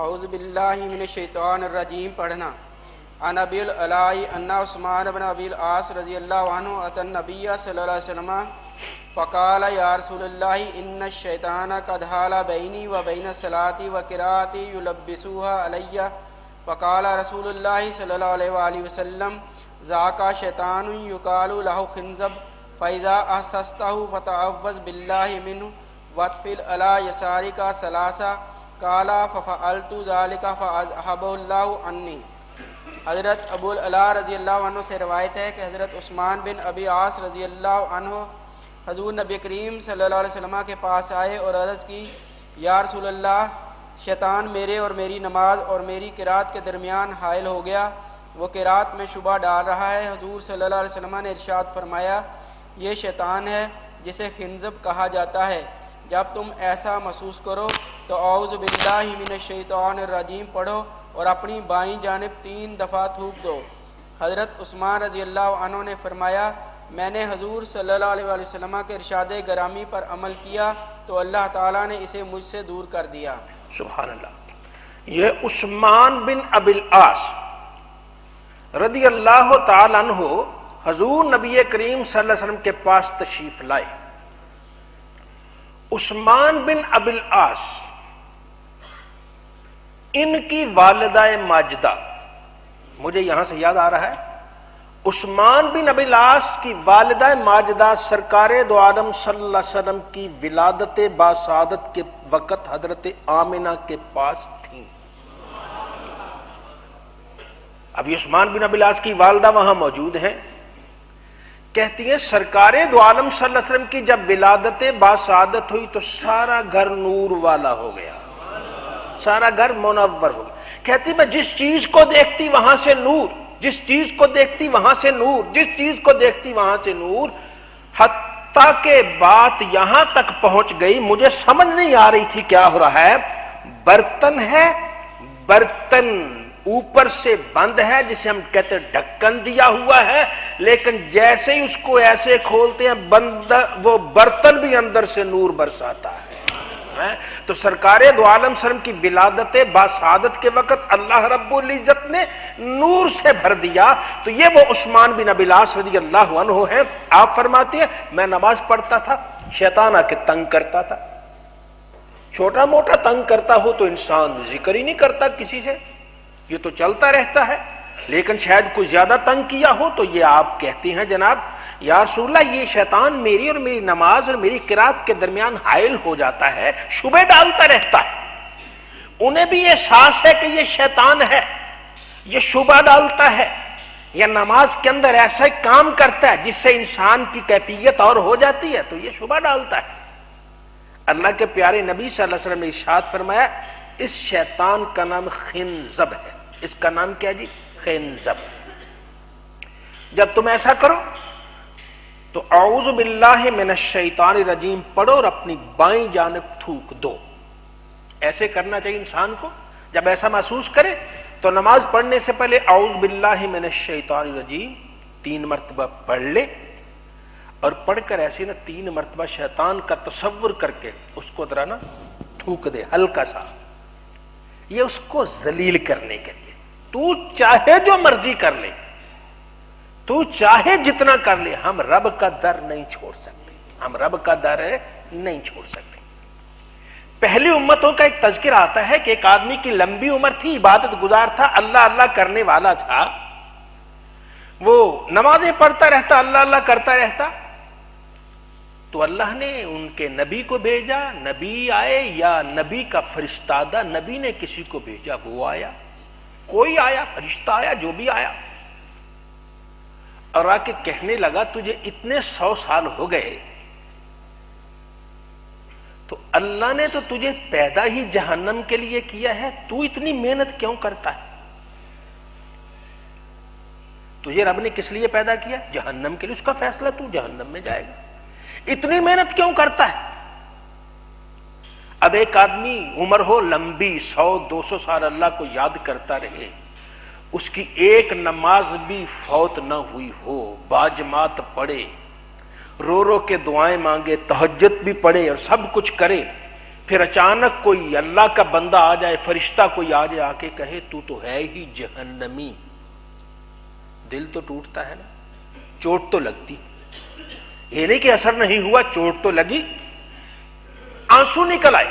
اعوذ باللہ من الشیطان الرجیم پڑھنا۔ عن ابی العلاء ان عثمان بن ابی العاص رضی اللہ عنہ اتى النبی صلی اللہ علیہ وسلم فقال یا رسول اللہ ان الشیطان قد حال بینی و بین صلاتی و قراءتی یلبسوها علی فقال رسول اللہ صلی اللہ علیہ وآلہ وسلم ذاک شیطان یقال له خنزب فاذا احسسته فتعوذ باللہ منہ واطفل علی یسارک ثلاثا قال ففعلت ذلك فاذهبه الله عنی۔ حضرت ابو العلاء رضی اللہ عنہ سے روایت ہے کہ حضرت عثمان بن ابی عاص رضی اللہ عنہ حضور نبی کریم صلی اللہ علیہ وسلم کے پاس آئے اور عرض کی یا رسول اللہ شیطان میرے اور میری نماز اور میری قرات کے درمیان حائل ہو گیا، وہ قرات میں شبہ ڈال رہا ہے۔ حضور صلی اللہ علیہ وسلم نے ارشاد فرمایا یہ شیطان ہے جسے خنزب کہا جاتا ہے، جب تم ایسا محسوس کرو تو اعوذ باللہ من الشیطان الرجیم پڑھو اور اپنی بائیں جانب 3 دفعہ تھوک دو۔ حضرت عثمان رضی اللہ عنہ نے فرمایا میں نے حضور صلی اللہ علیہ وسلم کے ارشاد گرامی پر عمل کیا تو اللہ تعالیٰ نے اسے مجھ سے دور کر دیا۔ سبحان اللہ۔ یہ عثمان بن ابی العاص رضی اللہ تعالیٰ عنہ حضور نبی کریم صلی اللہ علیہ وسلم کے پاس تشریف لائے۔ عثمان بن ابی العاص ان کی والدہ ماجدہ، مجھے یہاں سے یاد آ رہا ہے عثمان بن ابی العاص کی والدہ ماجدہ سرکار دو عالم صلی اللہ علیہ وسلم کی ولادت باسعادت کے وقت حضرت آمنہ کے پاس تھیں۔ ابھی عثمان بن ابی العاص کی والدہ وہاں موجود ہیں، کہتی ہیں سرکار دو عالم صلی اللہ علیہ وسلم کی جب ولادت باسعادت ہوئی تو سارا گھر نور والا ہو گیا، سارا گھر منور ہو گیا۔ کہتی میں جس چیز کو دیکھتی وہاں سے نور، جس چیز کو دیکھتی وہاں سے نور، جس چیز کو دیکھتی وہاں سے نور، حتیٰ کہ بات یہاں تک پہنچ گئی مجھے سمجھ نہیں آ رہی تھی کیا ہو رہا ہے۔ برتن ہے، برتن اوپر سے بند ہے جسے ہم کہتے ہیں ڈھکن دیا ہوا ہے، لیکن جیسے ہی اس کو ایسے کھولتے ہیں بند وہ برتن بھی اندر سے نور برساتا ہے۔ تو سرکار دو عالم صلی اللہ علیہ وسلم کی ولادت باسعادت کے وقت اللہ رب العزت نے نور سے بھر دیا۔ تو یہ وہ عثمان بن ابی العاص رضی اللہ عنہ ہیں۔ آپ فرماتے ہیں میں نماز پڑھتا تھا، شیطان آ کے تنگ کرتا تھا۔ چھوٹا موٹا تنگ کرتا ہو تو انسان ذکر ہی نہیں کرتا کسی سے، یہ تو چلتا رہتا ہے، لیکن شاید کوئی زیادہ تنگ کیا ہو تو یہ آپ کہتے ہیں جناب یا رسول اللہ یہ شیطان میری اور میری نماز اور میری قرات کے درمیان حائل ہو جاتا ہے، شبہ ڈالتا رہتا ہے۔ انہیں بھی احساس ہے کہ یہ شیطان ہے، یہ شبہ ڈالتا ہے یا نماز کے اندر ایسا کام کرتا ہے جس سے انسان کی کیفیت اور ہو جاتی ہے، تو یہ شبہ ڈالتا ہے۔ اللہ کے پیارے نبی صلی اللہ علیہ وسلم نے ارشاد فرمایا اس شیطان کا نام خنزب ہے۔ اس کا نام کیا جی؟ خنزب۔ جب تم ایسا کرو تو اعوذ باللہ من الشیطان الرجیم پڑھو اور اپنی بائیں جانب تھوک دو۔ ایسے کرنا چاہیے انسان کو۔ جب ایسا محسوس کرے تو نماز پڑھنے سے پہلے اعوذ باللہ من الشیطان الرجیم 3 مرتبہ پڑھ لے، اور پڑھ کر ایسے نا 3 مرتبہ شیطان کا تصور کر کے اس کو ذرا نا تھوک دے ہلکا سا، یہ اس کو ذلیل کرنے کے لیے۔ تو چاہے جو مرضی کر لے، تو چاہے جتنا کر لے، ہم رب کا در نہیں چھوڑ سکتے، ہم رب کا در نہیں چھوڑ سکتے۔ پہلی امتوں کا ایک تذکرہ آتا ہے کہ ایک آدمی کی لمبی عمر تھی، عبادت گزار تھا، اللہ اللہ کرنے والا تھا، وہ نمازیں پڑھتا رہتا، اللہ اللہ کرتا رہتا، تو اللہ نے ان کے نبی کو بھیجا، نبی آئے یا نبی کا فرشتہ، نبی نے کسی کو بھیجا، وہ آیا، کوئی آیا، فرشتہ آیا، جو بھی آیا، اور آ کے کہنے لگا تجھے اتنے 100 سال ہو گئے تو اللہ نے تو تجھے پیدا ہی جہنم کے لیے کیا ہے، تو اتنی محنت کیوں کرتا ہے؟ تجھے رب نے کس لیے پیدا کیا؟ جہنم کے لیے، اس کا فیصلہ تو جہنم میں جائے گا، اتنی محنت کیوں کرتا ہے؟ اب ایک آدمی عمر ہو لمبی 100-200 سال اللہ کو یاد کرتا رہے، اس کی ایک نماز بھی فوت نہ ہوئی ہو، باجماعت پڑھے، رو رو کے دعائیں مانگے، تہجد بھی پڑھے اور سب کچھ کرے، پھر اچانک کوئی اللہ کا بندہ آ جائے, فرشتہ کوئی آ جائے, آ کے کہے تو ہے ہی جہنمی, دل تو ٹوٹتا ہے نا, چوٹ تو لگتی, یہ نہیں کہ اثر نہیں ہوا, چوٹ تو لگی. آنسو نکل آئے,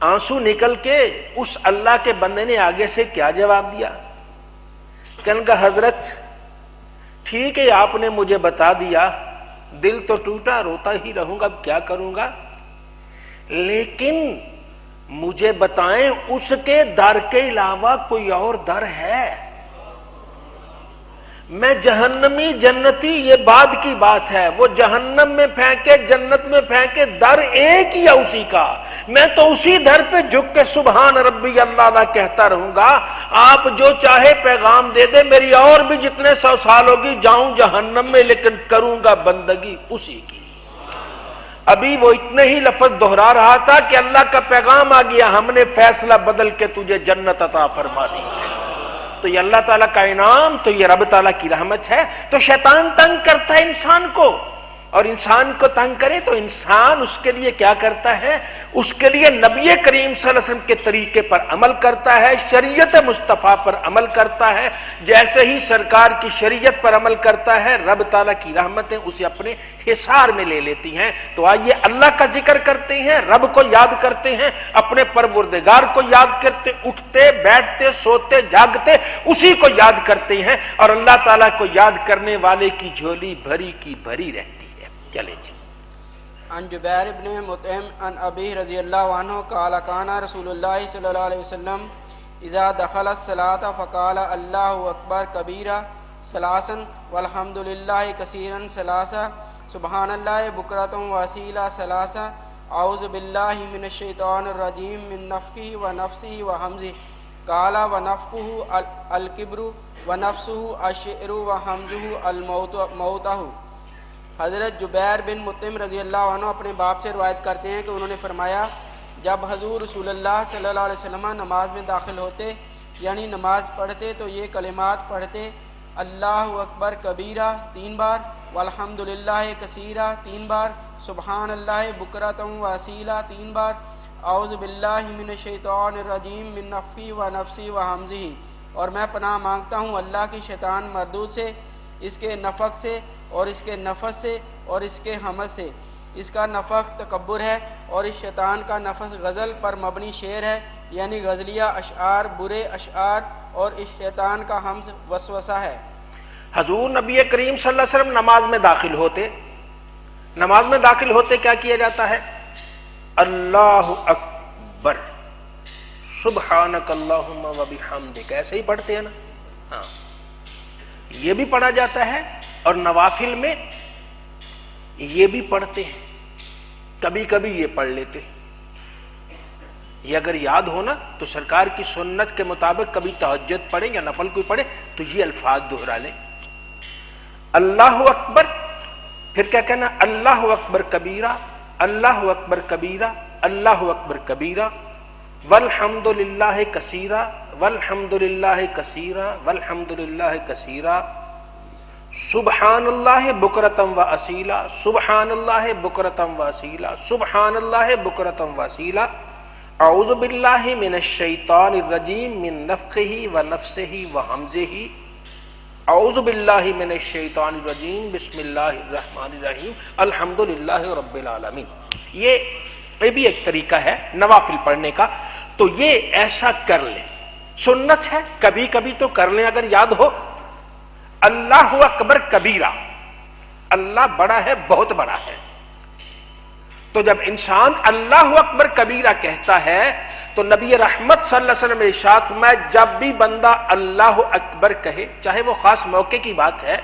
آنسو نکل کے اس اللہ کے بندے نے آگے سے کیا جواب دیا؟ کہنے کا حضرت ٹھیک ہے آپ نے مجھے بتا دیا, دل تو ٹوٹا, روتا ہی رہوں گا, اب کیا کروں گا, لیکن مجھے بتائیں اس کے در کے علاوہ کوئی اور در ہے؟ میں جہنمی جنتی یہ بعد کی بات ہے, وہ جہنم میں پھینکے جنت میں پھینکے, در ایک ہی ہے اسی کا. میں تو اسی در پہ جھک کے سبحان ربی اللہ کہتا رہوں گا. آپ جو چاہے پیغام دے دے, میری اور بھی جتنے 100 سال ہوگی جاؤں جہنم میں, لیکن کروں گا بندگی اسی کی. ابھی وہ اتنے ہی لفظ دہرا رہا تھا کہ اللہ کا پیغام آ گیا, ہم نے فیصلہ بدل کے تجھے جنت عطا فرما دی ہے. تو یہ اللہ تعالیٰ کا انعام, تو یہ رب تعالیٰ کی رحمت ہے. تو شیطان تنگ کرتا ہے انسان کو, اور انسان کو تنگ کرے تو انسان اس کے لیے کیا کرتا ہے؟ اس کے لیے نبی کریم صلی اللہ علیہ وسلم کے طریقے پر عمل کرتا ہے, شریعت مصطفیٰ پر عمل کرتا ہے. جیسے ہی سرکار کی شریعت پر عمل کرتا ہے, رب تعالیٰ کی رحمتیں اسے اپنے حصار میں لے لیتی ہیں. تو آئیے اللہ کا ذکر کرتے ہیں, رب کو یاد کرتے ہیں, اپنے پروردگار کو یاد کرتے, اٹھتے بیٹھتے سوتے جاگتے اسی کو یاد کرتے ہیں, اور اللہ تعالیٰ کو یاد کرنے والے کی جھولی بھری کی بھری رہتی ہے. چلے جی. عن جبیر بن مطعم عن ابی رضی اللہ عنہ قال کان رسول اللہ صلی اللہ علیہ وسلم اذا دخل الصلاة فقال اللہ اکبر کبیرا ثلاثا والحمد للہ کثیرا ثلاثا سبحان اللہ بکرۃ واصیلا ثلاثا اعوذ باللہ من الشیطان الرجیم من نفخہ ونفثہ وہمزہ قال ونفخہ الکبر ونفثہ الشعر وہمزہ الموتہ. حضرت جبیر بن مطعم رضی اللہ عنہ اپنے باپ سے روایت کرتے ہیں کہ انہوں نے فرمایا, جب حضور رسول اللہ صلی اللہ علیہ وسلم نماز میں داخل ہوتے یعنی نماز پڑھتے تو یہ کلمات پڑھتے, اللہ اکبر کبیرہ 3 بار, والحمدللہ کثیرہ 3 بار, سبحان اللہ بکرۃ واصیلا 3 بار, اعوذ باللہ من الشیطان الرجیم من نفخہ ونفثہ وہمزہ, اور میں پناہ مانگتا ہوں اللہ کی شیطان مردود سے, اس کے نفخ سے اور اس کے نفس سے اور اس کے حمد سے. اس کا نفخ تکبر ہے اور اس شیطان کا نفس غزل پر مبنی شعر ہے, یعنی غزلیہ اشعار, برے اشعار, اور اس شیطان کا حمز وسوسہ ہے. حضور نبی کریم صلی اللہ علیہ وسلم نماز میں داخل ہوتے کیا کیا جاتا ہے؟ اللہ اکبر سبحانک اللہم و بحمدک, ایسے ہی پڑھتے ہیں نا. ہاں, یہ بھی پڑھا جاتا ہے, اور نوافل میں یہ بھی پڑھتے ہیں, کبھی کبھی یہ پڑھ لیتے. یہ اگر یاد ہو نا تو سرکار کی سنت کے مطابق کبھی تہجد پڑھیں یا نفل کوئی پڑھے تو یہ الفاظ دہرا لیں, اللہ اکبر, پھر کیا کہنا؟ اللہ اکبر کبیرہ, اللہ اکبر کبیرہ, اللہ اکبر کبیرہ, والحمد للہ کثیرہ, والحمد للہ کثیرہ, والحمد للہ کثیرہ, سبحان اللہ بکرۃ واصیلا, سبحان اللہ بکرۃ واصیلا, سبحان اللہ بکرۃ واصیلا, اعوذ باللہ من الشیطان الرجیم من نفخہ ونفثہ وہمزہ, اعوذ باللہ من الشیطان الرجیم بسم اللہ الرحمن الرحیم الحمد للہ رب العالمین. یہ بھی ایک طریقہ ہے نوافل پڑھنے کا, تو یہ ایسا کر لیں, سنت ہے, کبھی کبھی تو کر لیں اگر یاد ہو. اللہ اکبر کبیرہ, اللہ بڑا ہے, بہت بڑا ہے. تو جب انسان اللہ اکبر کبیرہ کہتا ہے تو نبی رحمت صلی اللہ علیہ وسلم ارشاد میں, جب بھی بندہ اللہ اکبر کہے, چاہے وہ خاص موقع کی بات ہے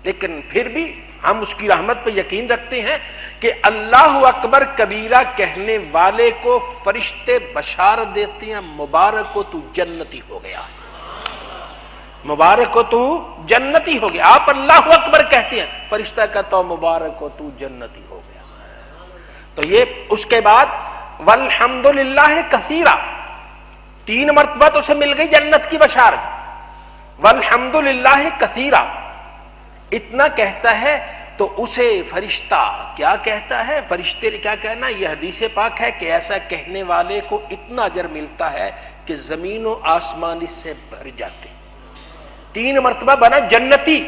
لیکن پھر بھی ہم اس کی رحمت پہ یقین رکھتے ہیں کہ اللہ اکبر کبیرہ کہنے والے کو فرشتے بشارت دیتے ہیں, مبارک ہو تو جنتی ہو گیا, مبارک ہو تو جنتی ہو گیا. آپ اللہ اکبر کہتے ہیں, فرشتہ کہتا ہو مبارک ہو تو جنتی ہو گیا. تو یہ اس کے بعد والحمد للہ کثیرہ, 3 مرتبہ تو اسے مل گئی جنت کی بشارت. والحمد للہ کثیرہ اتنا کہتا ہے, تو اسے فرشتہ کیا کہتا ہے؟ فرشتے نے کیا کہنا؟ یہ حدیث پاک ہے کہ ایسا کہنے والے کو اتنا اجر ملتا ہے کہ زمین و آسمان اس سے بھر جاتے. 3 مرتبہ بنا جنتی،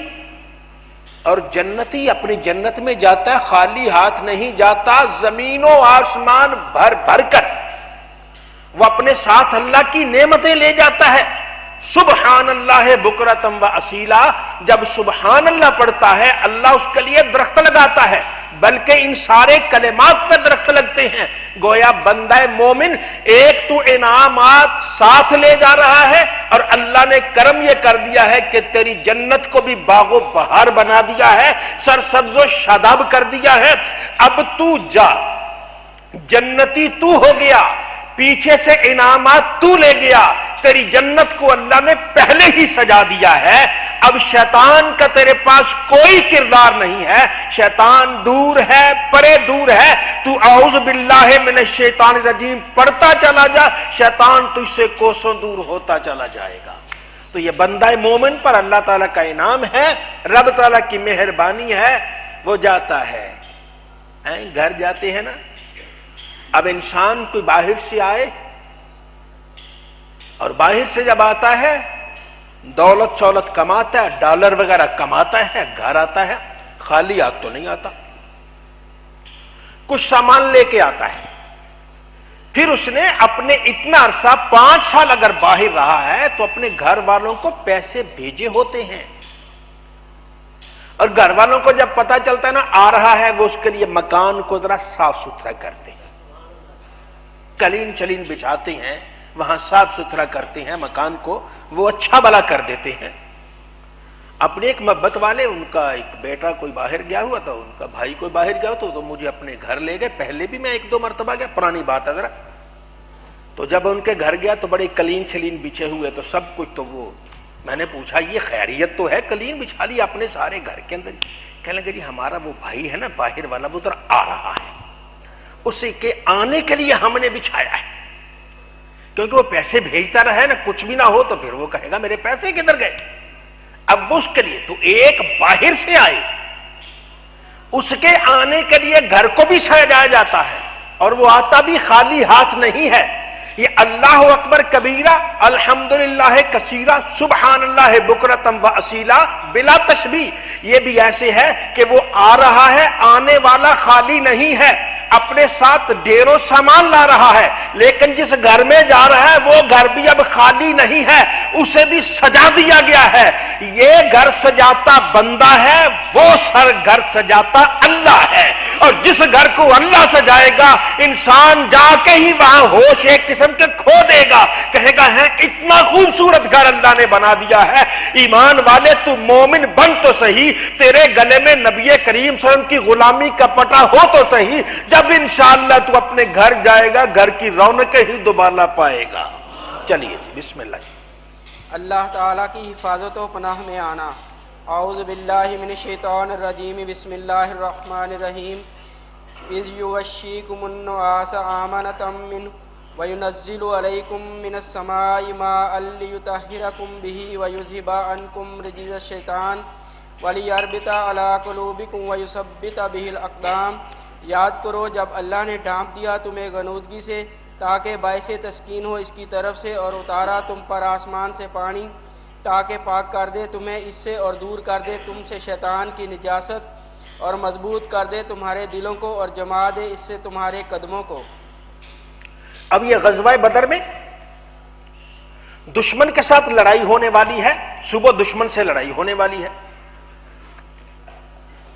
اور جنتی اپنی جنت میں جاتا ہے خالی ہاتھ نہیں جاتا، زمین و آسمان بھر بھر کر وہ اپنے ساتھ اللہ کی نعمتیں لے جاتا ہے. سبحان اللہ بکرتم و اصیلا، جب سبحان اللہ پڑھتا ہے اللہ اس کے لیے درخت لگاتا ہے، بلکہ ان سارے کلمات پہ درخت لگتے ہیں. گویا بندہ مومن ایک تو انعامات ساتھ لے جا رہا ہے، اور اللہ نے کرم یہ کر دیا ہے کہ تیری جنت کو بھی باغ و بہار بنا دیا ہے، سرسبز و شاداب کر دیا ہے. اب تو جا، جنتی تو ہو گیا، پیچھے سے انعامات تو لے گیا، تیری جنت کو اللہ نے پہلے ہی سجا دیا ہے. اب شیطان کا تیرے پاس کوئی کردار نہیں ہے، شیطان دور ہے، پرے دور ہے. تو اعوذ باللہ من الشیطان الرجیم پڑھتا چلا جا، شیطان تجھ سے کوسوں دور ہوتا چلا جائے گا. تو یہ بندہ مومن پر اللہ تعالیٰ کا انعام ہے، رب تعالیٰ کی مہربانی ہے. وہ جاتا ہے، گھر جاتے ہیں نا. اب انسان کوئی باہر سے آئے، اور باہر سے جب آتا ہے دولت سولت کماتا ہے، ڈالر وغیرہ کماتا ہے، گھر آتا ہے خالی ہاتھ تو نہیں آتا، کچھ سامان لے کے آتا ہے. پھر اس نے اپنے اتنا عرصہ 5 سال اگر باہر رہا ہے تو اپنے گھر والوں کو پیسے بھیجے ہوتے ہیں، اور گھر والوں کو جب پتا چلتا ہے نا آ رہا ہے، وہ اس کے لیے مکان کو ذرا صاف ستھرا کرتے ہیں، کلین چلین بچھاتے ہیں، وہاں صاف ستھرا کرتے ہیں، مکان کو وہ اچھا بلا کر دیتے ہیں. اپنے ایک محبت والے، ان کا ایک بیٹا کوئی باہر گیا ہوا تھا، ان کا بھائی کوئی باہر گیا تو مجھے اپنے گھر لے گئے. پہلے بھی میں 1-2 مرتبہ گیا، پرانی بات ہے ذرا. تو جب ان کے گھر گیا تو بڑے کلین چلین بچھے ہوئے تو سب کچھ. تو وہ میں نے پوچھا یہ خیریت تو ہے، کلین بچھا لی اپنے سارے گھر کے اندر؟ کہنے لگے جی ہمارا وہ بھائی ہے نا باہر والا، وہ ادھر آ رہا ہے، اسی کے آنے کے لیے ہم نے بچھایا ہے. کیونکہ وہ پیسے بھیجتا رہے نا، کچھ بھی نہ ہو تو پھر وہ کہے گا میرے پیسے کدھر گئے. اب وہ اس کے لیے تو ایک باہر سے آئے، اس کے آنے کے لیے گھر کو بھی سجایا جاتا ہے، اور وہ آتا بھی خالی ہاتھ نہیں ہے. یہ اللہ اکبر کبیرہ، الحمدللہ کثیرہ، سبحان اللہ بکرتم و اصیلا بلا تشبیہ. یہ بھی ایسے ہے کہ وہ آ رہا ہے، آنے والا خالی نہیں ہے، اپنے ساتھ ڈھیروں سامان لا رہا ہے، لیکن جس گھر میں جا رہا ہے وہ گھر بھی اب خالی نہیں ہے، اسے بھی سجا دیا گیا ہے. یہ گھر سجاتا بندہ ہے، وہ گھر سجاتا اللہ ہے. اور جس گھر کو اللہ سجائے گا انسان جا کے ہی وہاں ہوش ایک قسم کے کھو دے گا، کہے گا ہے اتنا خوبصورت گھر اللہ نے بنا دیا ہے. ایمان والے تو مومن بن تو صحیح، تیرے گلے میں نبی کریم صلی اللہ علیہ وسلم کی غلامی کا پٹا ہو تو صحیح. جب انشاءاللہ تو اپنے گھر جائے گا گھر کی رونقیں ہی دوبارہ پائے گا. چلیے جی بسم اللہ. اللہ تعالیٰ کی حفاظت و پناہ میں آنا. اعوذ باللہ من الشیطان الرجیم، بسم اللہ الرحمن الرحیم. اذ یغشیکم النعاس آمنۃ منہ وینزل علیکم من السماء ماء لیطہرکم بہ ویذھب عنکم رجز الشیطان ولیربط علی قلوبکم ویثبت بہ الاقدام. یاد کرو جب اللہ نے ڈھانپ دیا تمہیں غنودگی سے تاکہ باعث تسکین ہو اس کی طرف سے، اور اتارا تم پر آسمان سے پانی تاکہ پاک کر دے تمہیں اس سے، اور دور کر دے تم سے شیطان کی نجاست، اور مضبوط کر دے تمہارے دلوں کو، اور جما دے اس سے تمہارے قدموں کو. اب یہ غزوہ بدر میں دشمن کے ساتھ لڑائی ہونے والی ہے، صبح دشمن سے لڑائی ہونے والی ہے.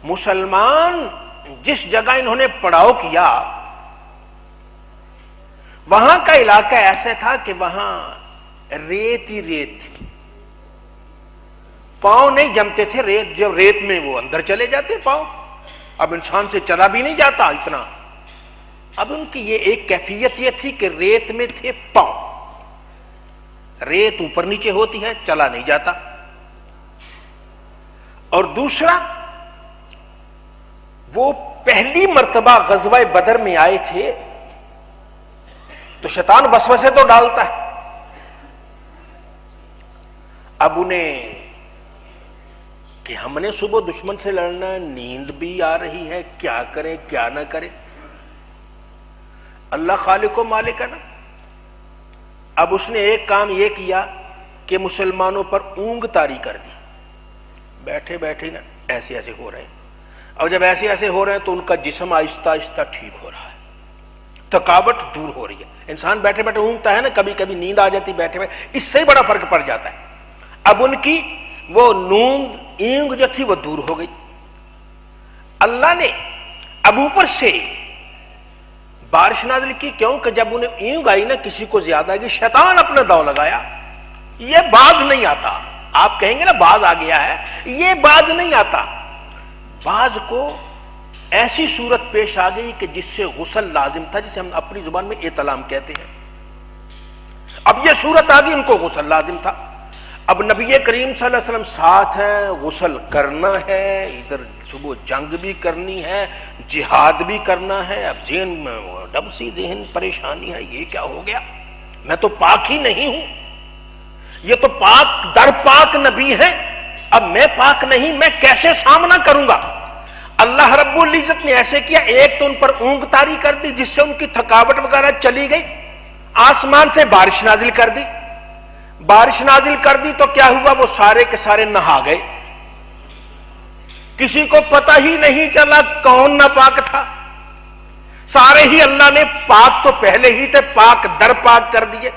مسلمان جس جگہ انہوں نے پڑاؤ کیا وہاں کا علاقہ ایسا تھا کہ وہاں ریت ہی ریت تھی، پاؤں نہیں جمتے تھے. ریت جب ریت میں وہ اندر چلے جاتے پاؤں، اب انسان سے چلا بھی نہیں جاتا اتنا. اب ان کی یہ ایک کیفیت یہ تھی کہ ریت میں تھے پاؤں، ریت اوپر نیچے ہوتی ہے چلا نہیں جاتا. اور دوسرا وہ پہلی مرتبہ غزوہ بدر میں آئے تھے تو شیطان وسوسے تو ڈالتا ہے. اب انہیں کہ ہم نے صبح دشمن سے لڑنا ہے، نیند بھی آ رہی ہے، کیا کریں کیا نہ کریں؟ اللہ خالق و مالک ہے نا۔ اب اس نے ایک کام یہ کیا کہ مسلمانوں پر اونگ طاری کر دی، بیٹھے بیٹھے نا ایسے ایسے ہو رہے ہیں، اور جب ایسے ایسے ہو رہے ہیں تو ان کا جسم آہستہ آہستہ ٹھیک ہو رہا ہے، تھکاوٹ دور ہو رہی ہے۔ انسان بیٹھے بیٹھے اونگتا ہے نا، کبھی کبھی نیند آ جاتی بیٹھے بیٹھے، اس سے بڑا فرق پڑ جاتا ہے۔ اب ان کی وہ اونگ جو تھی وہ دور ہو گئی۔ اللہ نے اب اوپر سے بارش نازل کی، کیوں کہ جب انہیں اونگ آئی نا کسی کو زیادہ آئی، شیطان اپنا داؤ لگایا، یہ باز نہیں آتا۔ آپ کہیں گے نا باز آ گیا ہے، یہ باز نہیں آتا۔ باز کو ایسی صورت پیش آ گئی کہ جس سے غسل لازم تھا، جسے ہم اپنی زبان میں اعتلام کہتے ہیں۔ اب یہ صورت آ گئی، ان کو غسل لازم تھا۔ اب نبی کریم صلی اللہ علیہ وسلم ساتھ ہیں، غسل کرنا ہے، ادھر صبح جنگ بھی کرنی ہے، جہاد بھی کرنا ہے۔ اب ذہن میں ڈب سی ذہن پریشانی ہے، یہ کیا ہو گیا؟ میں تو پاک ہی نہیں ہوں، یہ تو پاک در پاک نبی ہے، اب میں پاک نہیں، میں کیسے سامنا کروں گا؟ اللہ رب العزت نے ایسے کیا، ایک تو ان پر اونگ طاری کر دی جس سے ان کی تھکاوٹ وغیرہ چلی گئی، آسمان سے بارش نازل کر دی۔ بارش نازل کر دی تو کیا ہوا، وہ سارے کے سارے نہا گئے، کسی کو پتہ ہی نہیں چلا کون ناپاک تھا، سارے ہی اللہ نے پاک تو پہلے ہی تھے، پاک در پاک کر دیے۔